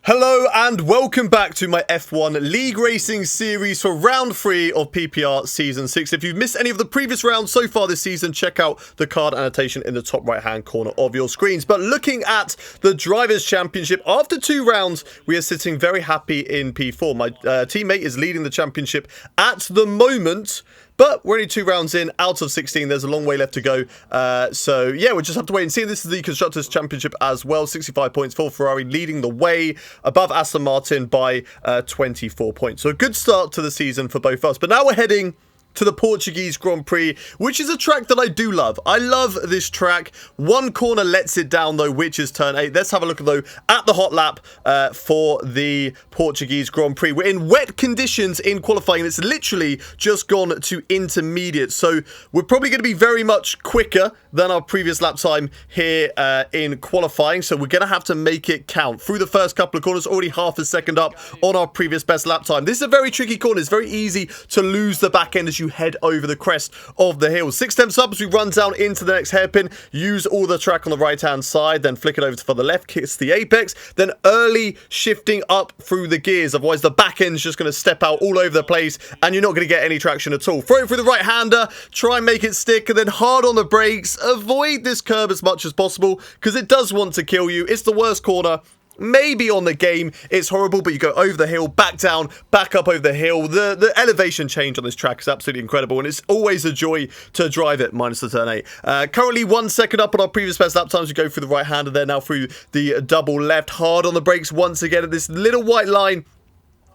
Hello and welcome back to my F1 League Racing series for round 3 of PPR Season 6. If you've missed any of the previous rounds so far this season, check out the card annotation in the top right hand corner of your screens. But looking at the Drivers' Championship, after 2 rounds, we are sitting very happy in P4. My teammate is leading the championship at the moment. But we're only 2 rounds in, out of 16. There's a long way left to go. So, yeah, we'll just have to wait and see. This is the Constructors' Championship as well. 65 points for Ferrari, leading the way above Aston Martin by 24 points. So, a good start to the season for both of us. But now we're heading to the Portuguese Grand Prix, which is a track that I do love. I love this track. One corner lets it down, though, which is turn 8. Let's have a look, though, at the hot lap for the Portuguese Grand Prix. We're in wet conditions in qualifying. It's literally just gone to intermediate. So we're probably going to be very much quicker than our previous lap time here in qualifying. So we're going to have to make it count. Through the first couple of corners, already half a second up on our previous best lap time. This is a very tricky corner. It's very easy to lose the back end as you head over the crest of the hill. 6 temps up as we run down into the next hairpin. Use all the track on the right hand side, then flick it over to the left, kiss the apex, then early shifting up through the gears. Otherwise the back end's just going to step out all over the place and you're not going to get any traction at all. Throw it through the right hander, try and make it stick, and then hard on the brakes. Avoid this curb as much as possible because it does want to kill you. It's the worst corner maybe on the game. It's horrible, but you go over the hill, back down, back up over the hill. The elevation change on this track is absolutely incredible, and it's always a joy to drive it, minus the turn 8. Currently 1 second up on our previous best lap times. We go through the right hander there, now through the double left. Hard on the brakes once again at this little white line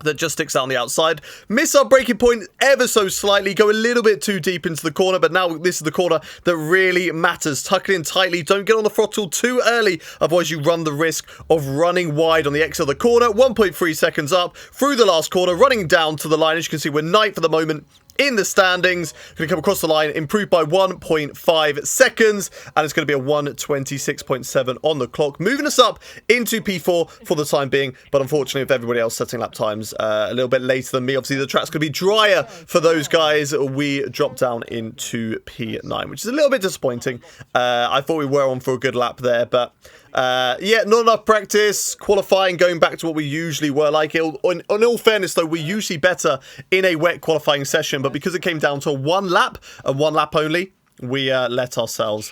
that just sticks out on the outside. Miss our braking point ever so slightly. Go a little bit too deep into the corner, but now this is the corner that really matters. Tuck it in tightly. Don't get on the throttle too early. Otherwise, you run the risk of running wide on the exit of the corner. 1.3 seconds up through the last corner, running down to the line. As you can see, we're 9th for the moment in the standings. Going to come across the line, improved by 1.5 seconds, and it's going to be a 1:26.7 on the clock, moving us up into P4 for the time being. But unfortunately, with everybody else setting lap times a little bit later than me, obviously the track's going to be drier for those guys. We drop down into P9, which is a little bit disappointing. I thought we were on for a good lap there, but yeah, not enough practice. Qualifying, going back to what we usually were like. In all fairness, though, we're usually better in a wet qualifying session, but because it came down to 1 lap and 1 lap only, we let ourselves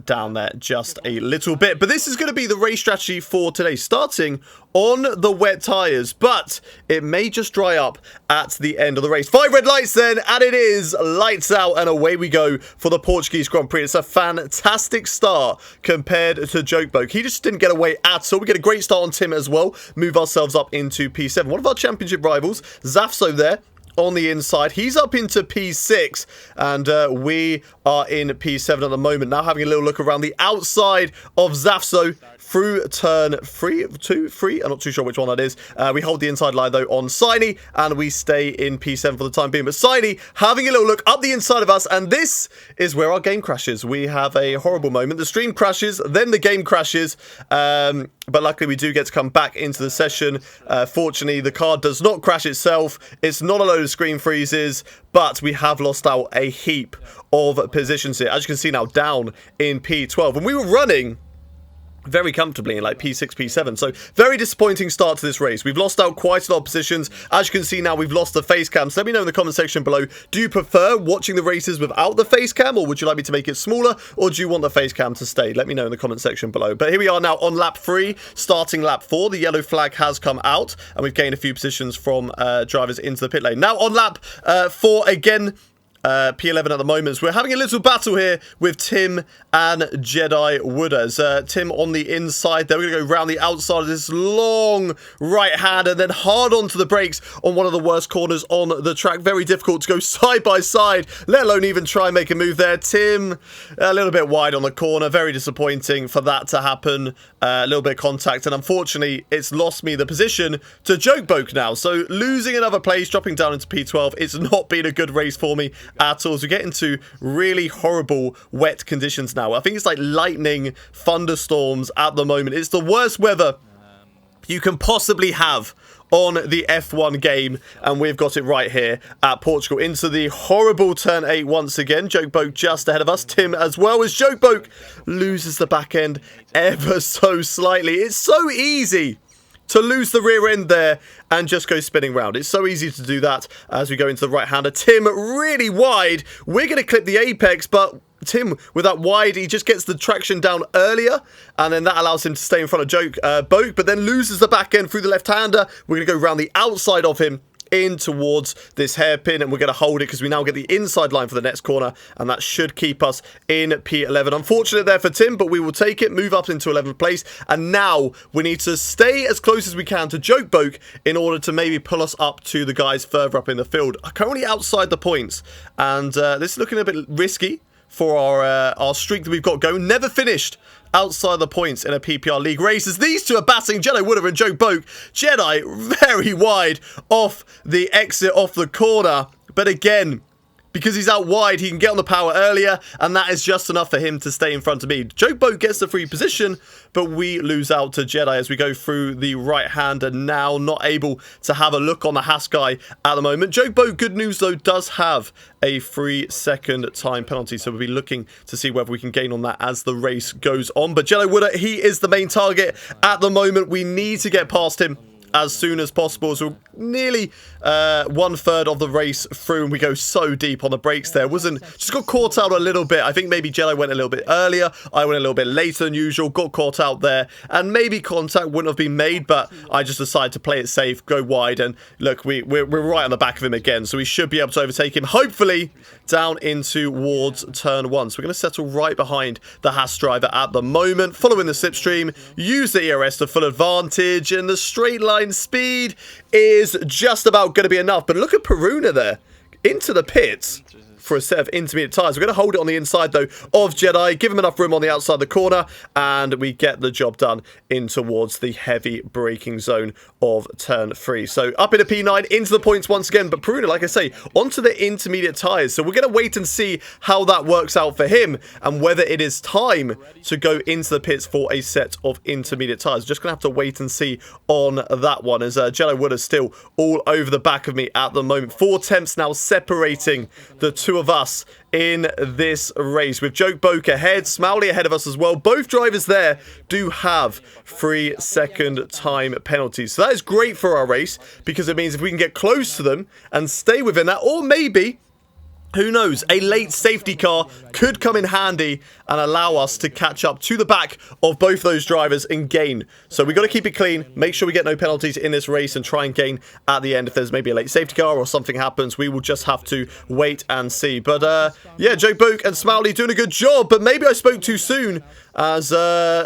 down there just a little bit. But this is going to be the race strategy for today, starting on the wet tyres, but it may just dry up at the end of the race. 5 red lights then, and it is lights out, and away we go for the Portuguese Grand Prix. It's a fantastic start compared to Jokeboke. He just didn't get away at all. We get a great start on Tim as well, move ourselves up into P7. One of our championship rivals, Zafso there, on the inside. He's up into P6 and we are in P7 at the moment. Now having a little look around the outside of Zafso through turn 3, 2, 3. I'm not too sure which one that is. We hold the inside line though on Siney and we stay in P7 for the time being. But Siney having a little look up the inside of us, and this is where our game crashes. We have a horrible moment. The stream crashes, then the game crashes. But luckily we do get to come back into the session. Fortunately, the car does not crash itself. It's not a load of screen freezes, but we have lost out a heap of positions here. As you can see now, down in P12. And we were running very comfortably in like P6, P7. So very disappointing start to this race. We've lost out quite a lot of positions. As you can see now, we've lost the face cam. So let me know in the comment section below. Do you prefer watching the races without the face cam, or would you like me to make it smaller, or do you want the face cam to stay? Let me know in the comment section below. But here we are now on lap 3, starting lap 4. The yellow flag has come out, and we've gained a few positions from drivers into the pit lane. Now on lap 4 again. P11 at the moment. So we're having a little battle here with Tim and Jedi Wooders. Tim on the inside there. We're going to go around the outside of this long right hand and then hard onto the brakes on one of the worst corners on the track. Very difficult to go side by side, let alone even try and make a move there. Tim a little bit wide on the corner. Very disappointing for that to happen. A little bit of contact, and unfortunately it's lost me the position to Jokeboke now. So losing another place, dropping down into P12. It's not been a good race for me at all. So we get into really horrible wet conditions now. I think it's like lightning, thunderstorms at the moment. It's the worst weather you can possibly have on the F1 game, and we've got it right here at Portugal. Into the horrible turn 8 once again. Jokeboke just ahead of us. Tim as well, as Jokeboke loses the back end ever so slightly. It's so easy to lose the rear end there and just go spinning round. It's so easy to do that as we go into the right-hander. Tim really wide. We're going to clip the apex, but Tim, with that wide, he just gets the traction down earlier, and then that allows him to stay in front of Boak, but then loses the back end through the left-hander. We're going to go around the outside of him in towards this hairpin, and we're going to hold it because we now get the inside line for the next corner, and that should keep us in P11. Unfortunate there for Tim, but we will take it, move up into 11th place, and now we need to stay as close as we can to Joke Boak in order to maybe pull us up to the guys further up in the field. Currently outside the points, and this is looking a bit risky for our streak that we've got going. Never finished outside the points in a PPR league race, as these two are battling Jedi Woodard and Joe Boak. Jedi very wide off the exit off the corner, but again, because he's out wide, he can get on the power earlier, and that is just enough for him to stay in front of me. Joe Boak gets the free position, but we lose out to Jedi as we go through the right-hander now, not able to have a look on the Haas guy at the moment. Joe Boak, good news though, does have a 3-second time penalty, so we'll be looking to see whether we can gain on that as the race goes on. But Jedi Woodard, he is the main target at the moment. We need to get past him as soon as possible. So nearly 1/3 of the race through, and we go so deep on the brakes there. Just got caught out a little bit. I think maybe Jello went a little bit earlier. I went a little bit later than usual. Got caught out there, and maybe contact wouldn't have been made, but I just decided to play it safe, go wide, and look, we're right on the back of him again, so we should be able to overtake him, hopefully down into towards turn 1. So we're going to settle right behind the Haas driver at the moment, following the slipstream, use the ERS to full advantage, and the straight line speed is just about going to be enough. But look at Peruna there, into the pits for a set of intermediate tyres. We're going to hold it on the inside, though, of Jedi, give him enough room on the outside of the corner, and we get the job done in towards the heavy braking zone of turn 3. So up into P9, into the points once again, but Peruna, like I say, onto the intermediate tyres. So we're going to wait and see how that works out for him, and whether it is time to go into the pits for a set of intermediate tyres. Just going to have to wait and see on that one, as Jello Wood is still all over the back of me at the moment. 4 temps now separating the two of us in this race, with Joke Boak ahead, Smowley ahead of us as well. Both drivers there do have 3-second time penalties, so that is great for our race, because it means if we can get close to them and stay within that, or maybe, who knows, a late safety car could come in handy and allow us to catch up to the back of both those drivers and gain. So we've got to keep it clean, make sure we get no penalties in this race, and try and gain at the end. If there's maybe a late safety car or something happens, we will just have to wait and see. But yeah, Joe Boak and Smowley doing a good job, but maybe I spoke too soon, as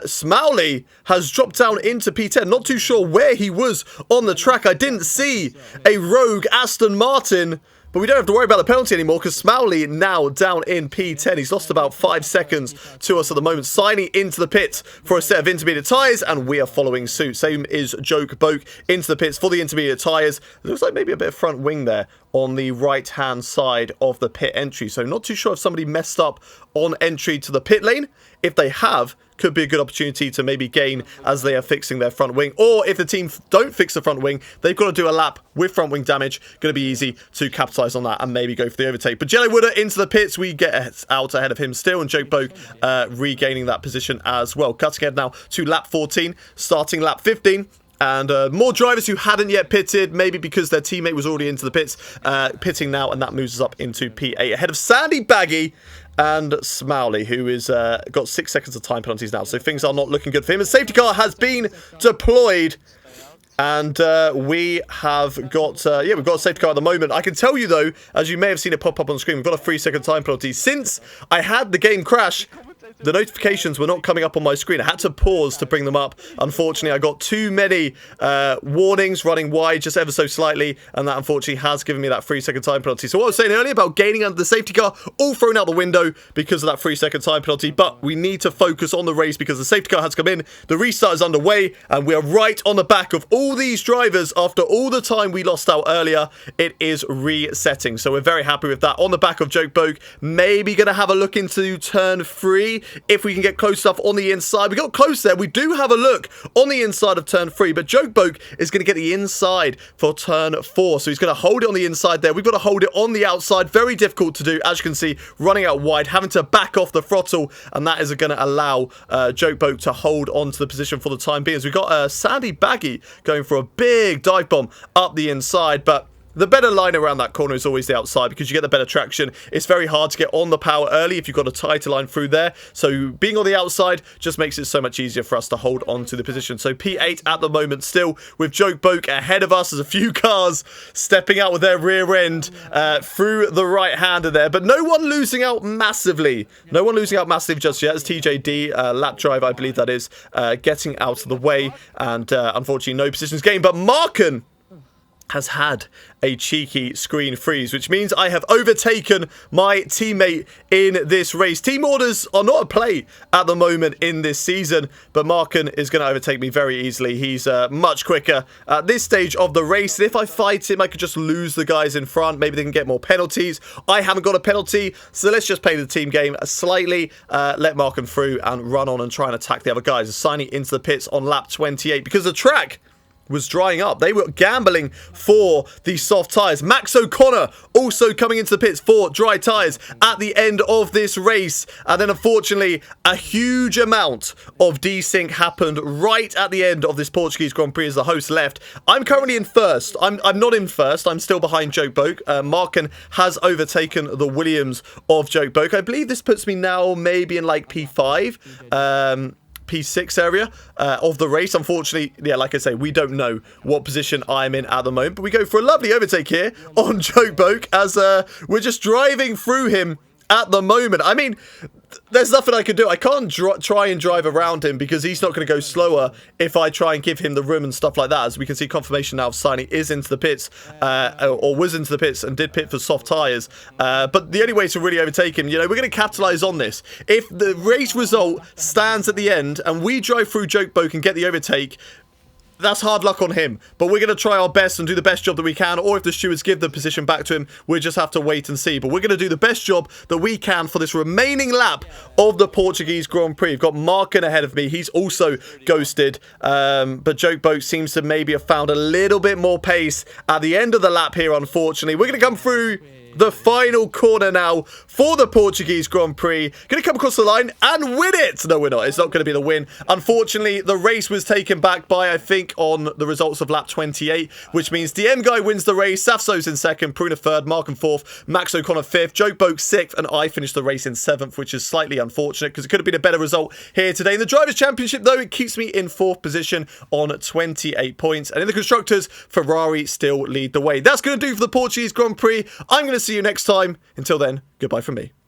Smowley has dropped down into P10. Not too sure where he was on the track. I didn't see a rogue Aston Martin, but we don't have to worry about the penalty anymore, because Smowley now down in P10. He's lost about 5 seconds to us at the moment, signing into the pits for a set of intermediate tyres, and we are following suit. Same is Joke Boak into the pits for the intermediate tyres. It looks like maybe a bit of front wing there on the right-hand side of the pit entry. So not too sure if somebody messed up on entry to the pit lane. If they have, could be a good opportunity to maybe gain as they are fixing their front wing. Or if the team don't fix the front wing, they've got to do a lap with front wing damage. Going to be easy to capitalise on that and maybe go for the overtake. But Jelly Woodard into the pits. We get out ahead of him still, and Joke Boak regaining that position as well. Cutting ahead now to lap 14, starting lap 15. And more drivers who hadn't yet pitted, maybe because their teammate was already into the pits, pitting now, and that moves us up into P8 ahead of Sandy Baggy and Smowley, who is got 6 seconds of time penalties now. So things are not looking good for him. A safety car has been deployed, and we have got we've got a safety car at the moment. I can tell you though, as you may have seen it pop up on screen, we've got a 3-second time penalty. Since I had the game crash, the notifications were not coming up on my screen. I had to pause to bring them up. Unfortunately, I got too many warnings running wide just ever so slightly, and that unfortunately has given me that 3-second time penalty. So what I was saying earlier about gaining under the safety car, all thrown out the window because of that 3-second time penalty. But we need to focus on the race because the safety car has come in, the restart is underway, and we are right on the back of all these drivers. After all the time we lost out earlier, it is resetting. So we're very happy with that. On the back of Joke Boak, maybe going to have a look into turn 3. if we can get close enough on the inside. We got close there. We do have a look on the inside of turn 3, but Jokeboke is going to get the inside for turn 4. So he's going to hold it on the inside there. We've got to hold it on the outside. Very difficult to do, as you can see, running out wide, having to back off the throttle, and that is going to allow Jokeboke to hold on to the position for the time being. So we've got Sandy Baggy going for a big dive bomb up the inside, but the better line around that corner is always the outside because you get the better traction. It's very hard to get on the power early if you've got a tighter line through there. So being on the outside just makes it so much easier for us to hold on to the position. So P8 at the moment still with Jokeboke ahead of us. There's a few cars stepping out with their rear end through the right-hander there. But no one losing out massively. No one losing out massively just yet. It's TJD, lap drive, I believe that is, getting out of the way. And unfortunately no positions gained. But Marken has had a cheeky screen freeze, which means I have overtaken my teammate in this race. Team orders are not at play at the moment in this season, but Marken is going to overtake me very easily. He's much quicker at this stage of the race. If I fight him, I could just lose the guys in front. Maybe they can get more penalties. I haven't got a penalty, so let's just play the team game slightly, let Marken through and run on and try and attack the other guys. Assigning into the pits on lap 28 because the track was drying up. They were gambling for the soft tyres. Max O'Connor also coming into the pits for dry tyres at the end of this race. And then unfortunately, a huge amount of desync happened right at the end of this Portuguese Grand Prix as the host left. I'm currently in first. I'm not in first. I'm still behind Jokeboke. Marken has overtaken the Williams of Jokeboke. I believe this puts me now maybe in like P5. P6 area of the race. Unfortunately, yeah, like I say, we don't know what position I'm in at the moment, but we go for a lovely overtake here on Jokeboke as we're just driving through him at the moment. I mean, there's nothing I can do. I can't try and drive around him because he's not going to go slower if I try and give him the room and stuff like that. As we can see, confirmation now of signing is into the pits, or was into the pits and did pit for soft tyres. But the only way to really overtake him, you know, we're going to capitalise on this. If the race result stands at the end and we drive through Jokeboke and get the overtake, that's hard luck on him, but we're going to try our best and do the best job that we can, or if the stewards give the position back to him, we'll just have to wait and see. But we're going to do the best job that we can for this remaining lap of the Portuguese Grand Prix. We've got Marken ahead of me. He's also ghosted, but Jokeboke seems to maybe have found a little bit more pace at the end of the lap here, unfortunately. We're going to come through the final corner now for the Portuguese Grand Prix. Going to come across the line and win it. No, we're not. It's not going to be the win. Unfortunately, the race was taken back by, I think, on the results of lap 28, which means DM Guy wins the race. Safso's in second, Pruna third, Marken fourth, Max O'Connor fifth, Jokeboke sixth, and I finished the race in seventh, which is slightly unfortunate because it could have been a better result here today. In the Drivers' Championship, though, it keeps me in fourth position on 28 points. And in the Constructors, Ferrari still lead the way. That's going to do for the Portuguese Grand Prix. I'm going to see you next time. Until then, goodbye from me.